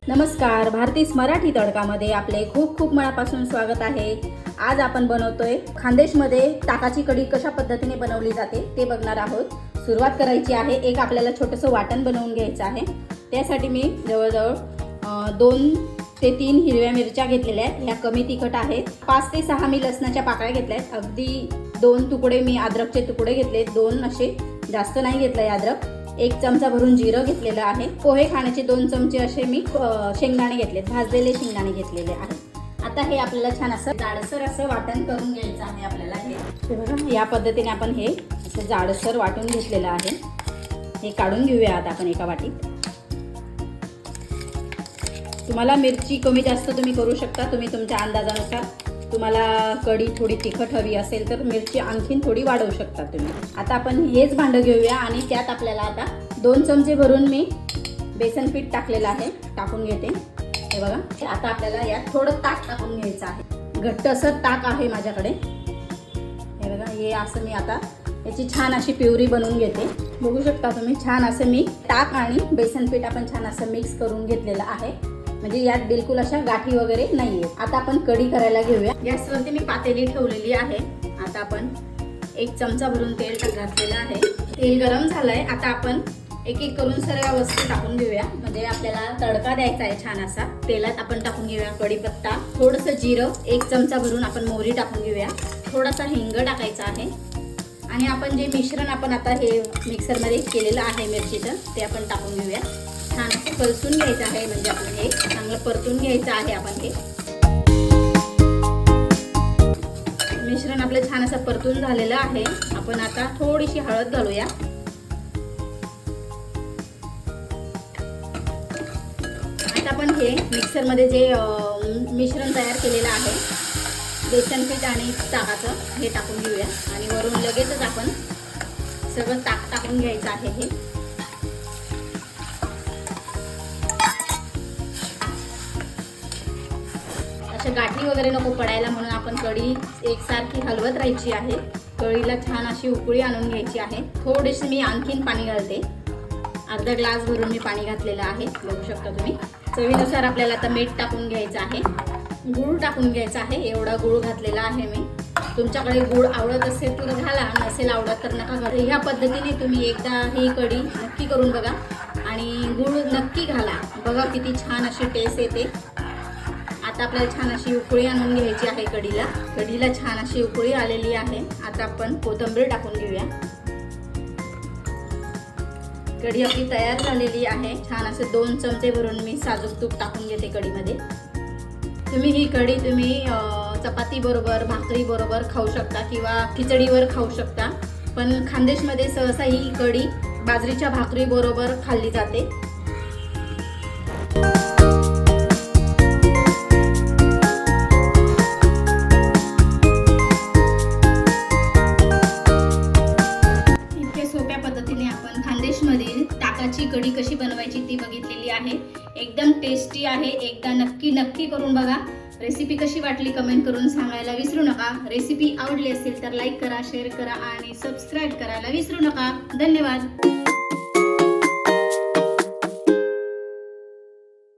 नमस्कार, भारतीस मराठी तडकामध्ये आपले खूप खूप मनापासून स्वागत आहे। आज आपण बनवतोय खानदेशमध्ये ताकाची कढी कशा पद्धतीने बनवली जाते ते बघणार आहोत। सुरुवात करायची आहे। एक आपल्याला छोटंसं वाटण बनवून घ्यायचं आहे। त्यासाठी मी जवळजवळ 2 ते 3 हिरव्या मिरच्या घेतलेल्या आहेत। ह्या कमी तिखट आहेत। 5 ते 6 मी लसणाच्या पाकळ्या घेतल्या आहेत। अगदी 2 तुकडे मी अद्रकचे तुकडे घेतले, 2 असे, जास्त नाही घेतलंय अद्रक। 1 चमचा भरून जिरं घेतलेलं आहे। पोहे खाण्याचे 2 चमचे असे मी शेंगदाणे घेतलेत, भाजलेले शेंगदाणे घेतलेले आहेत। आता हे आपल्याला छान असं जाडसर असं वाटण करून घ्यायचं आहे। आपल्याला हे बघा, या पद्धतीने आपण हे असं जाडसर वाटून घेतलेलं आहे। हे काढून घेऊया आता आपण एका वाटीत। तुम्हाला मिरची कमी जास्त तुम्ही करू शकता, तुम्ही तुमच्या अंदाजानुसार। तुम्हाला कढी थोडी तिखट हवी असेल तर मिरची आणखीन थोडी वाढवू शकता तुम्ही। आता आपण हेच भांडं घेऊया आणि त्यात आपल्याला आता 2 चमचे भरून मी बेसन पीठ टाकलेलं आहे, टाकून घेते। हे बघा, आता आपल्याला यात थोडं ताक टाकून घ्यायचं आहे। घट्ट असं ताक आहे माझ्याकडे। हे बघा, हे असं मी आता याची छान अशी प्युरी बनवून घेते। बघू शकता तुम्ही, छान असं मी ताक आणि बेसन पीठ आपण छान असं मिक्स करून घेतलेलं आहे। म्हणजे यात बिलकुल अशा गाठी वगैरे नाहीये। आता आपण कढी करायला घेऊया। गॅसवरती मी पातेली ठेवलेली आहे। आता आपण 1 चमचा भरून तेल घातलेलं आहे। तेल गरम झालंय। आता आपण एक एक करून सर्व वस्तू टाकून घेऊया। म्हणजे आपल्याला तडका द्यायचा आहे छान असा। तेलात आपण टाकून घेऊया कढीपत्ता, थोडंसं जिरं, 1 चमचा भरून आपण मोहरी टाकून घेऊया, थोडासा हिंग टाकायचा आहे। आणि आपण जे मिश्रण आपण आता हे मिक्सरमध्ये केलेलं आहे मिरचीचं, ते आपण टाकून घेऊया। छान असं परतून घ्यायचं आहे। म्हणजे आपण हे चांगलं परतून घ्यायचं आहे। आपण हे मिश्रण आपलं छान असं परतून झालेलं आहे। आपण आता थोडीशी हळद घालूया। आता आपण हे मिक्सरमध्ये जे मिश्रण तयार केलेलं आहे, बेसन पीठ आणि ताकाचं, हे टाकून घेऊया। आणि वरून लगेचच आपण सगळं ताक टाकून घ्यायचं आहे। हे गाठी वगैरे नको पडायला म्हणून आपण कढी एकसारखी हलवत राहायची आहे। कढीला छान अशी उकळी आणून घ्यायची आहे। थोडेसे मी आणखीन पाणी घालते, अर्धा ग्लास भरून मी पाणी घातलेलं आहे। बघू शकता तुम्ही। चवीनुसार आपल्याला आता मीठ टाकून घ्यायचं आहे, गूळ टाकून घ्यायचा आहे। एवढा गूळ घातलेला आहे मी। तुमच्याकडे गूळ आवडत असेल तर घाला, नसेल आवडत तर नका घालू। ह्या पद्धतीने तुम्ही एकदा ही कढी नक्की करून बघा आणि गूळ नक्की घाला। बघा किती छान अशी टेस्ट येते। आता आपल्याला छान अशी उकळी आणून घ्यायची आहे कढीला। कढीला छान अशी उकळी आलेली आहे। आता आपण कोथिंबीर टाकून घेऊया। कढी आपली तयार झालेली आहे। छान असे 2 चमचे भरून मी साजूक तूप टाकून घेते कढीमध्ये। तुम्ही ही कढी चपाती बरोबर, भाकरी बरोबर खाऊ शकता किंवा खिचडीवर खाऊ शकता। पण खानदेशमध्ये सहसा ही कढी बाजरीच्या भाकरी बरोबर खाल्ली जाते। ताकाची कढी कशी बनवायची ती बघितलेली आहे। एकदम टेस्टी आहे। एकदा नक्की करून बघा। रेसिपी कशी वाटली कमेंट करून सांगायला विसरू नका। रेसिपी आवडली असेल तर लाईक करा, शेअर करा आणि सबस्क्राईब करायला विसरू नका। धन्यवाद।